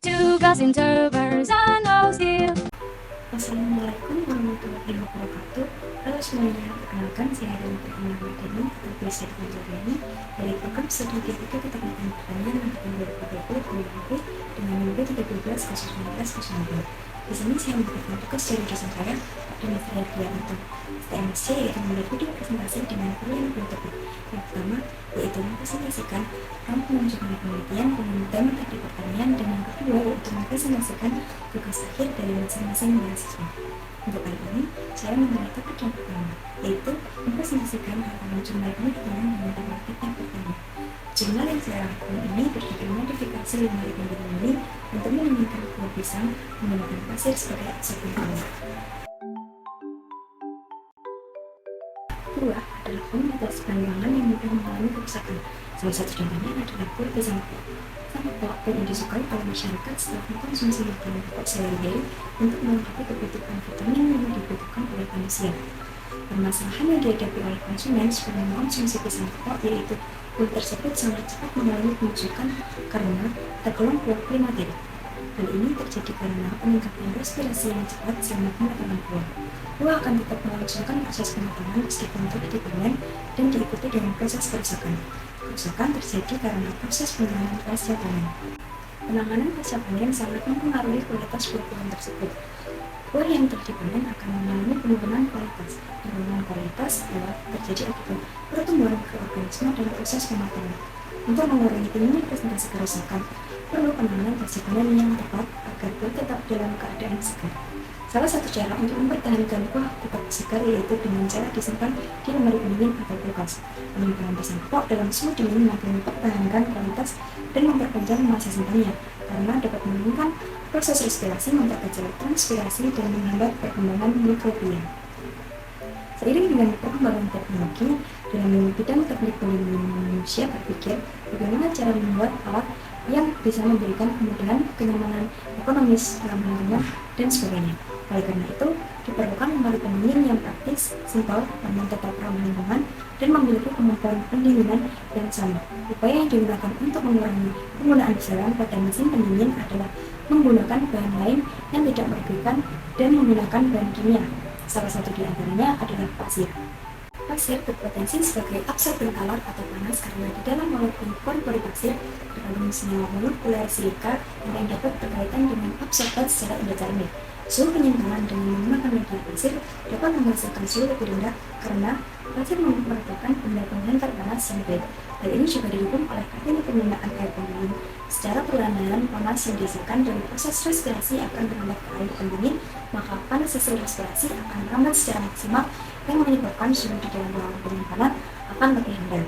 tugas interpreters and no skill. Assalamualaikum warahmatullahi wabarakatuh. Halo semuanya, perkenalkan saya adalah Pertama Mardani atau biasa dipanggil Dani dari program studi D3 Keteknikan Pertanian angkatan 2020 UMP dengan nomor 13/019/02. Di sini saya memberikan tugas dari dosen saya, Dr. Dianto STMSC, yaitu membuat video presentasi dengan yang bertopik. Yang pertama, yaitu mempresentasikan peran penunjukan penelitian dengan tema teknik pertanian, dan yang kedua yaitu mempresentasikan tugas akhir dari masing-masing mahasiswa. Untuk kali ini, saya memulai topik yang pertama, yaitu mempresentasikan hal jumlah penelitian dengan tema teknik pertanian. Jumlah yang saya lakukan ini berdasarkan modifikasi 5.000 ini untuk menginginkan buah pisang menggunakan pasir sebagai aksesor awal. Kedua adalah komunitas pengembangan yang mudah mengalami kerusakan. Salah satu contohnya adalah buah pisang pok. Sang pok yang disukai oleh masyarakat setelah mengkonsumsi makanan pokok sehari-hari untuk melengkapi kebutuhan vitamin yang dibutuhkan oleh manusia. Permasalahan yang dihadapi oleh konsumen setelah mengkonsumsi pisang pok yaitu buah tersebut sangat cepat mengalami pembusukan karena tergolong buah prematur. Hal ini terjadi karena peningkatan respirasi yang cepat selama pematangan buah. Buah akan tetap melangsungkan proses pematangan meskipun tidak dipanen dan diikuti dengan proses kerusakan. Kerusakan terjadi karena proses penanganan pasca panen. Penanganan pasca panen sangat mempengaruhi kualitas buah-buahan tersebut. Buah yang telah dipanen akan mengalami penurunan kualitas. Penurunan kualitas adalah terjadi akibat pertumbuhan mikroorganisme dan proses pematangan. Untuk mengurangi tingginya presentasi kerusakan, perlu penanganan pasca panen yang tepat agar buah tetap dalam keadaan segar. Salah satu cara untuk mempertahankan buah tetap segar yaitu dengan cara disimpan di lemari pendingin atau kulkas. Penyimpanan pisang pok dalam suhu dingin mampu mempertahankan kualitas dan memperpanjang masa simpannya karena dapat menurunkan proses respirasi, memperkecil transpirasi, dan menghambat perkembangan mikrobia. Seiring dengan perkembangan teknologi dalam bidang teknik pelindungan manusia berpikir bagaimana cara membuat alat yang bisa memberikan kemudahan, kenyamanan, ekonomis, ramah lingkungan, dan sebagainya. Oleh karena itu, diperlukan lemari pendingin yang praktis, simpel, namun tetap ramah lingkungan, dan memiliki kemampuan pendinginan yang sama. Upaya yang digunakan untuk mengurangi penggunaan cairan pada mesin pendingin adalah menggunakan bahan lain yang tidak merugikan dan menggunakan bahan kimia. Salah satu di antaranya adalah pasir. Pasir berpotensi sebagai absorben kalor atau panas karena di dalam molekul pori-pori pasir terkandung senyawa molekuler silika yang dapat berkaitan dengan absorban secara indeterminat. Suhu penyimpanan dengan menggunakan media pasir dapat menghasilkan suhu lebih rendah karena pasir merupakan benda penghantar panas yang baik. Hal ini juga didukung oleh adanya penggunaan air pendingin. Secara perlahan-lahan panas yang dihasilkan dari proses respirasi akan merambat ke air pendingin, maka panas hasil respirasi akan merambat secara maksimal yang menyebabkan suhu di dalam ruangan penyimpanan akan lebih rendah.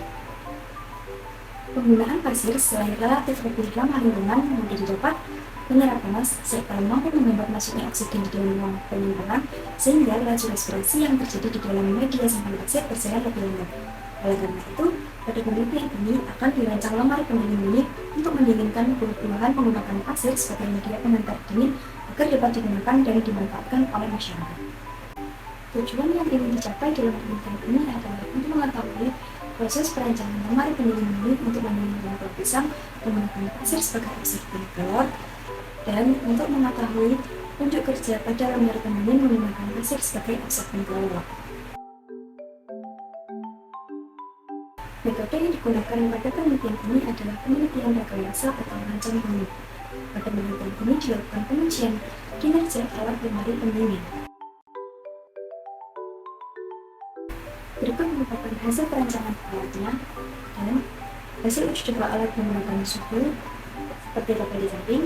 Penggunaan pasir selain relatif lebih ramah lingkungan mudah didapat, menyerap panas, serta mampu menghambat masuknya oksigen di dalam ruang penyimpanan, sehingga laju respirasi yang terjadi di dalam media simpan pasir berjalan lebih lambat. Oleh karena itu, pada penelitian ini akan dirancang lemari pendingin ini untuk mendinginkan buah-buahan menggunakan pasir sebagai media pengantar dingin agar dapat digunakan dan dimanfaatkan oleh masyarakat. Tujuan yang ingin dicapai dalam penelitian ini adalah untuk mengetahui proses perancangan lemari pendingin ini untuk mendinginkan buah pisang menggunakan pasir sebagai absorben kalor, dan untuk mengetahui unjuk kerja pada lemari pendingin menggunakan pasir sebagai absorben kalor. Metode yang digunakan pada penelitian ini adalah penelitian rekayasa atau rancang bumi. Pada penelitian ini dilakukan pengujian kinerja alat lemari pendingin. Berikut merupakan hasil perancangan alatnya dan hasil uji coba alat menggunakan suhu seperti tabel di samping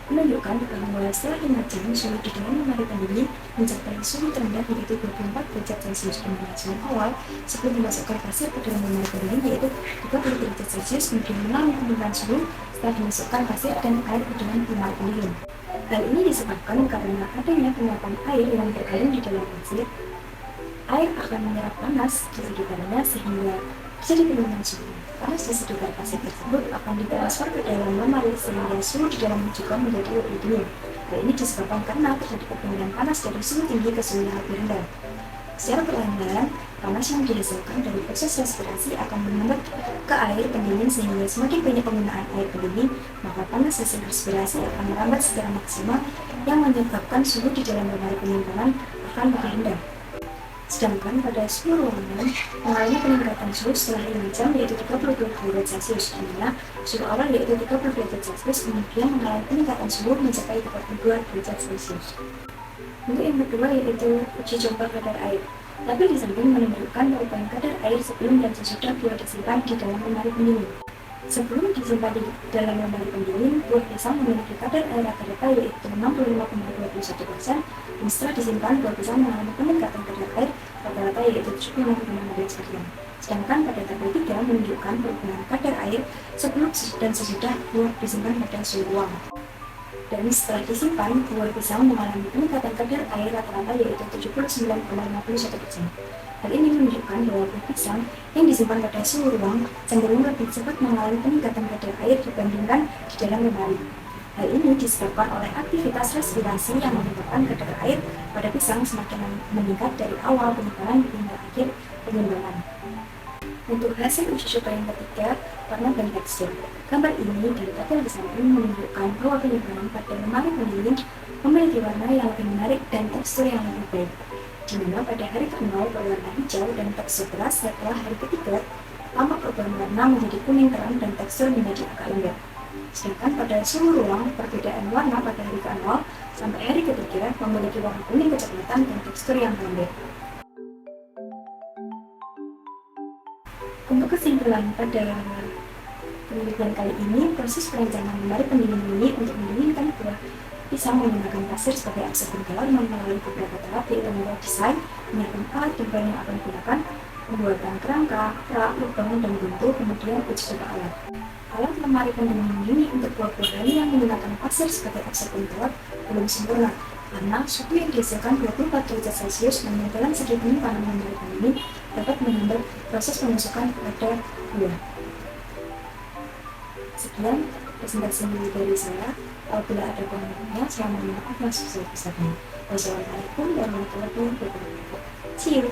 menunjukkan bahwa setelah 5 jam suhu di dalam lemari pendingin mencapai suhu terendah yaitu 24 derajat Celcius di hasil awal sebelum dimasukkan pasir ke dalam lemari pendingin yaitu 30 derajat Celcius, kemudian mengalami penurunan suhu setelah dimasukkan pasir dan air ke dalam lemari pendingin. Hal ini disebabkan karena adanya penguapan air yang bergabung di dalam pasir. Air akan menyerap panas di sekitarnya sehingga terjadi penurunan suhu. Panas di sekitar pasir tersebut akan ditransfer ke dalam lemari sehingga suhu di dalam juga menjadi lebih dingin. Hal ini disebabkan karena terjadi perpindahan panas dari suhu tinggi ke suhu yang lebih rendah. Secara perlahan-lahan, panas yang dihasilkan dari proses respirasi akan menyumbat ke air pendingin sehingga semakin banyak penggunaan air pendingin, maka panas hasil respirasi akan merambat secara maksimal yang menyebabkan suhu di dalam lemari penyimpanan akan lebih rendah. Sedangkan pada suhu ruangan mengalami peningkatan suhu setelah 5 jam yaitu 32 derajat Celcius, di mana suhu awal yaitu 30 derajat Celcius kemudian mengalami peningkatan suhu mencapai 42 derajat Celcius. Untuk yang kedua yaitu uji coba kadar air. Tabel di samping menunjukkan perubahan kadar air sebelum dan sesudah buah disimpan di dalam lemari pendingin. Sebelum disimpan di dalam lemari pendingin, buah pisang memiliki kadar air rata-rata yaitu 65,21%, dan setelah disimpan, buah pisang mengalami peningkatan kadar air rata-rata yaitu 76,15%. Sedangkan pada tabel 3 menunjukkan perubahan kadar air sebelum dan sesudah buah disimpan pada suhu ruang. Dan setelah disimpan, buah pisang mengalami peningkatan kadar air rata-rata yaitu 79,51%. Hal ini menunjukkan bahwa buah pisang yang disimpan pada suhu ruang cenderung lebih cepat mengalami peningkatan kadar air dibandingkan di dalam lemari. Hal ini disebabkan oleh aktivitas respirasi yang menyebabkan kadar air pada pisang semakin meningkat dari awal penyimpanan hingga akhir penyimpanan. Untuk hasil uji coba yang ketiga, warna dan tekstur. Gambar ini dari tabel di samping menunjukkan bahwa penyimpanan pada lemari pendingin memiliki warna yang lebih menarik dan tekstur yang lebih baik. Di mana pada hari ke-0 berwarna hijau dan tekstur keras, setelah hari ketiga, tampak perubahan warna menjadi kuning terang dan tekstur menjadi agak lembek. Sedangkan pada suhu ruang, perbedaan warna pada hari ke-0 sampai hari ketiga memiliki warna kuning kecoklatan dan tekstur yang lembek. Untuk kesimpulan pada penelitian kali ini, proses perancangan lemari pendingin ini untuk mendinginkan buah pisang menggunakan pasir sebagai aksesor penggelar melalui beberapa tahap yaitu mulai desain, menyiapkan alat dan bahan yang akan digunakan, pembuatan kerangka, rak, lubang, dan buntu, kemudian uji coba alat. Alat lemari pendingin ini untuk buah-buahan yang menggunakan pasir sebagai aksesor penggelar belum sempurna karena suhu yang dihasilkan 24 derajat Celcius dan dalam segi penyimpanan lemari pendingin dapat menghambat proses pemasukan pada buah. Sekian presentasi dari saya. Apabila ada komentarnya, saya mohon maaf yang sebesar-besarnya. Wassalamualaikum warahmatullahi wabarakatuh. See you.